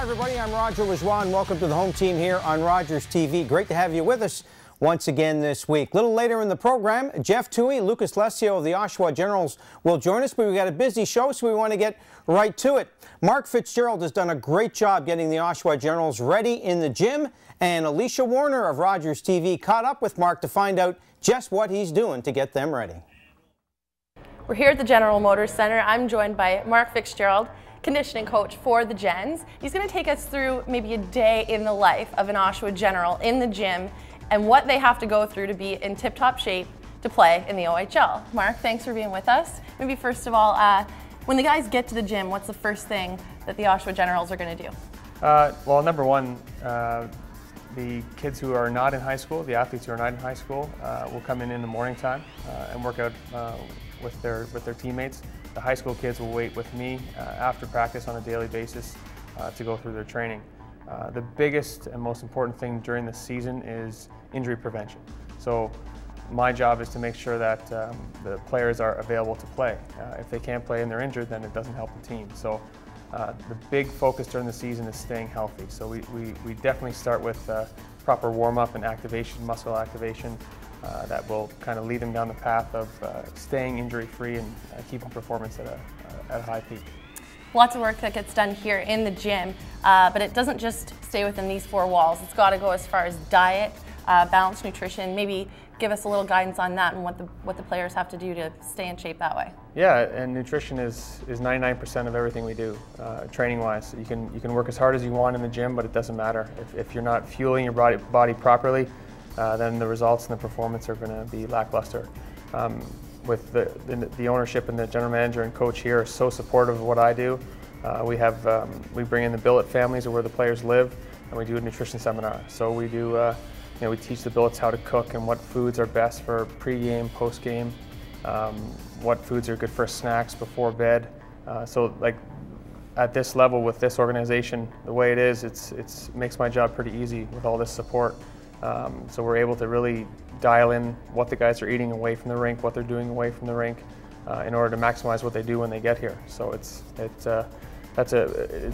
Hi everybody, I'm Roger Lajoie. Welcome to the home team here on Rogers TV. Great to have you with us once again this week. A little later in the program, Jeff Toohey, Lucas Alyscia of the Oshawa Generals will join us, but we've got a busy show, so we want to get right to it. Mark Fitzgerald has done a great job getting the Oshawa Generals ready in the gym, and Alyscia Warner of Rogers TV caught up with Mark to find out just what he's doing to get them ready. We're here at the General Motors Center. I'm joined by Mark Fitzgerald, conditioning coach for the Gens. He's going to take us through maybe a day in the life of an Oshawa General in the gym and what they have to go through to be in tip-top shape to play in the OHL. Mark, thanks for being with us. Maybe first of all, when the guys get to the gym, what's the first thing that the Oshawa Generals are going to do? Well, number one, the kids who are not in high school, the athletes who are not in high school, will come in the morning time and work out with their teammates. The high school kids will wait with me after practice on a daily basis to go through their training. The biggest and most important thing during the season is injury prevention. So my job is to make sure that the players are available to play. If they can't play and they're injured, then it doesn't help the team. So the big focus during the season is staying healthy. So we definitely start with proper warm-up and activation, muscle activation, that will kind of lead them down the path of staying injury-free and keeping performance at a high peak. Lots of work that gets done here in the gym, but it doesn't just stay within these four walls. It's got to go as far as diet, balanced nutrition. Maybe give us a little guidance on that and what the players have to do to stay in shape that way. Yeah, and nutrition is 99% of everything we do, training-wise. You can work as hard as you want in the gym, but it doesn't matter. If you're not fueling your body properly, then the results and the performance are going to be lackluster. With the ownership and the general manager and coach here are so supportive of what I do. We bring in the billet families of where the players live, and we do a nutrition seminar. So we do, we teach the billets how to cook and what foods are best for pre-game, post-game, what foods are good for snacks before bed. So like at this level with this organization, the way it is, it makes my job pretty easy with all this support. So we're able to really dial in what the guys are eating away from the rink, what they're doing away from the rink, in order to maximize what they do when they get here. So it's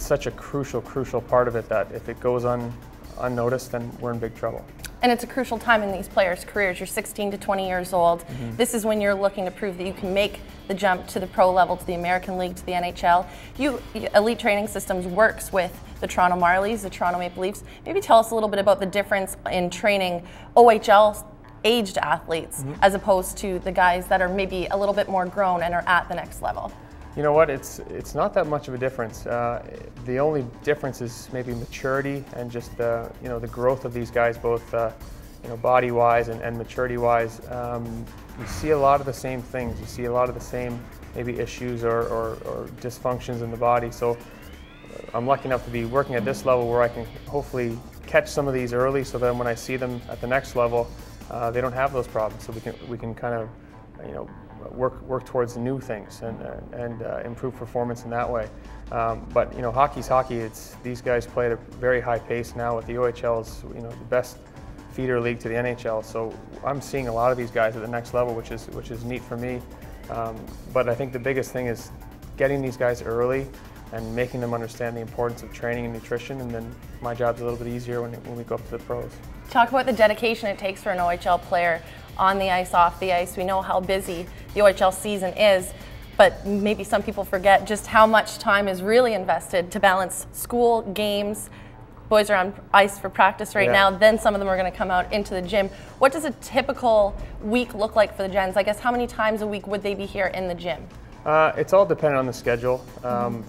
such a crucial part of it that if it goes unnoticed, then we're in big trouble. And it's a crucial time in these players' careers. You're 16 to 20 years old. This is when you're looking to prove that you can make the jump to the pro level, to the American League, to the NHL. Elite Training Systems works with the Toronto Marlies, the Toronto Maple Leafs. Maybe tell us a little bit about the difference in training OHL aged athletes as opposed to the guys that are maybe a little bit more grown and are at the next level. You know what, it's not that much of a difference. The only difference is maybe maturity and just the growth of these guys, both body-wise and maturity-wise. You see a lot of the same things. You see a lot of the same maybe issues or dysfunctions in the body. So I'm lucky enough to be working at this level where I can hopefully catch some of these early, so then when I see them at the next level, they don't have those problems. So we can kind of work towards new things and improve performance in that way. But hockey's hockey. These guys play at a very high pace now. With the OHL is the best feeder league to the NHL. So I'm seeing a lot of these guys at the next level, which is neat for me. But I think the biggest thing is getting these guys early and making them understand the importance of training and nutrition, and then my job's a little bit easier when we go up to the pros. Talk about the dedication it takes for an OHL player on the ice, off the ice. We know how busy the OHL season is, but maybe some people forget just how much time is really invested to balance school, games. Boys are on ice for practice right now, then some of them are going to come out into the gym. What does a typical week look like for the Gens? I guess how many times a week would they be here in the gym? It's all dependent on the schedule.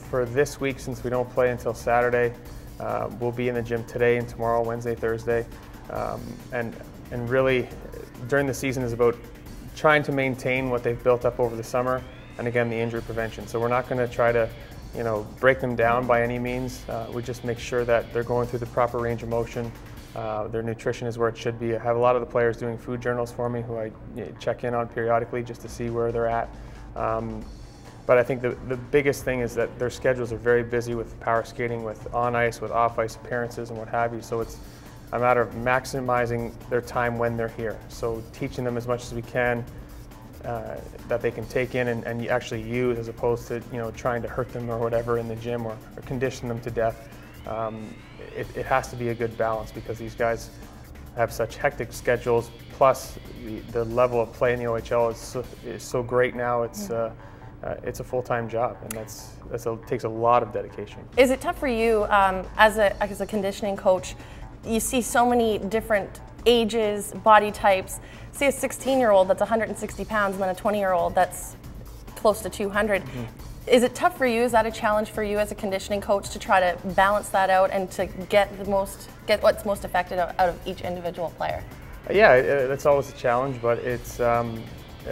For this week, since we don't play until Saturday, we'll be in the gym today and tomorrow, Wednesday, Thursday. And really, during the season is about trying to maintain what they've built up over the summer, and again, the injury prevention. So we're not going to try to break them down by any means. We just make sure that they're going through the proper range of motion. Their nutrition is where it should be. I have a lot of the players doing food journals for me who I check in on periodically just to see where they're at. But I think the biggest thing is that their schedules are very busy with power skating, with on-ice, with off-ice appearances and what have you. So it's a matter of maximizing their time when they're here. So teaching them as much as we can that they can take in and actually use, as opposed to trying to hurt them or whatever in the gym or condition them to death. it has to be a good balance because these guys have such hectic schedules. Plus, the level of play in the OHL is so great now. It's a full-time job, and that takes a lot of dedication. Is it tough for you as a conditioning coach? You see so many different ages, body types. See a 16-year-old that's 160 pounds and then a 20-year-old that's close to 200. Is it tough for you? Is that a challenge for you as a conditioning coach to try to balance that out and to get what's most effective out of each individual player? Yeah, that's always a challenge, but it's a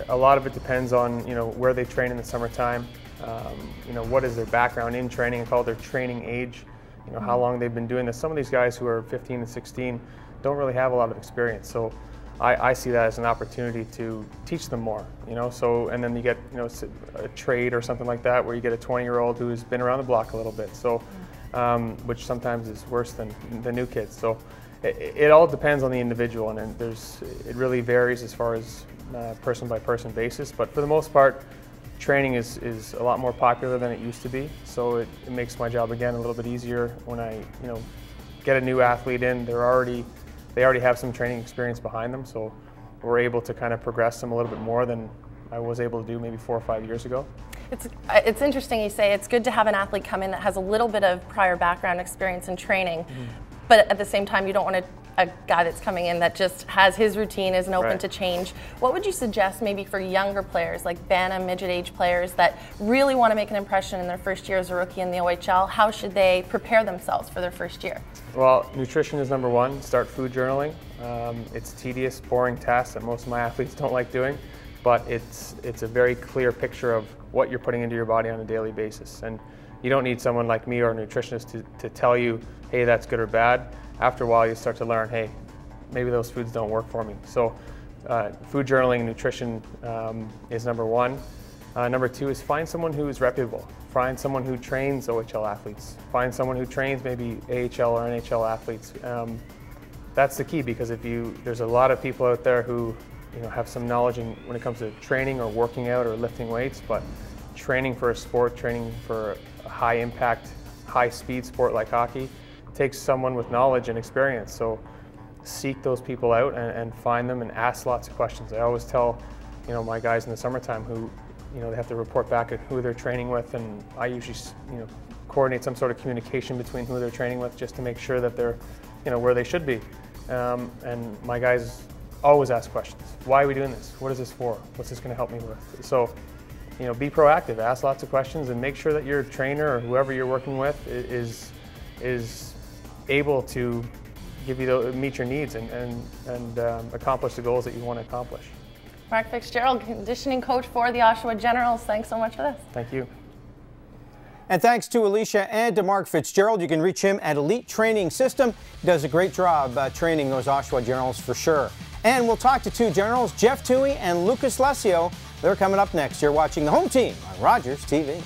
lot of it depends on where they train in the summertime. What is their background in training? I call it their training age. How long they've been doing this. Some of these guys who are 15 and 16 don't really have a lot of experience, so I see that as an opportunity to teach them more. So and then you get a trade or something like that where you get a 20-year-old who's been around the block a little bit. So which sometimes is worse than the new kids. So it all depends on the individual, and it really varies as far as person by person basis. But for the most part, training is a lot more popular than it used to be. So it makes my job again a little bit easier when I get a new athlete in. They already have some training experience behind them, so we're able to kind of progress them a little bit more than I was able to do maybe 4 or 5 years ago. It's interesting you say it's good to have an athlete come in that has a little bit of prior background experience in training, but at the same time you don't want a guy that's coming in that just has his routine, isn't open to change. What would you suggest maybe for younger players like Bantam, midget age players that really want to make an impression in their first year as a rookie in the OHL? How should they prepare themselves for their first year? Well, nutrition is number one. Start food journaling. It's tedious, boring task that most of my athletes don't like doing, but it's a very clear picture of what you're putting into your body on a daily basis. And you don't need someone like me or a nutritionist to tell you, hey, that's good or bad. After a while, you start to learn, hey, maybe those foods don't work for me. So food journaling and nutrition is number one. Number two is find someone who is reputable. Find someone who trains OHL athletes. Find someone who trains maybe AHL or NHL athletes. That's the key, because there's a lot of people out there who have some knowledge when it comes to training or working out or lifting weights, but training for a sport, training for a high impact, high speed sport like hockey takes someone with knowledge and experience. So seek those people out and find them and ask lots of questions. I always tell my guys in the summertime who they have to report back at who they're training with, and I usually coordinate some sort of communication between who they're training with just to make sure that they're where they should be. And my guys always ask questions. Why are we doing this? What is this for? What's this going to help me with? So be proactive, ask lots of questions, and make sure that your trainer or whoever you're working with is able to give you meet your needs and accomplish the goals that you want to accomplish. Mark Fitzgerald, conditioning coach for the Oshawa Generals. Thanks so much for this. Thank you. And thanks to Alyscia and to Mark Fitzgerald. You can reach him at Elite Training System. He does a great job training those Oshawa Generals for sure. And we'll talk to two Generals, Jeff Toohey and Lucas Alyscia. They're coming up next. You're watching the Home Team on Rogers TV.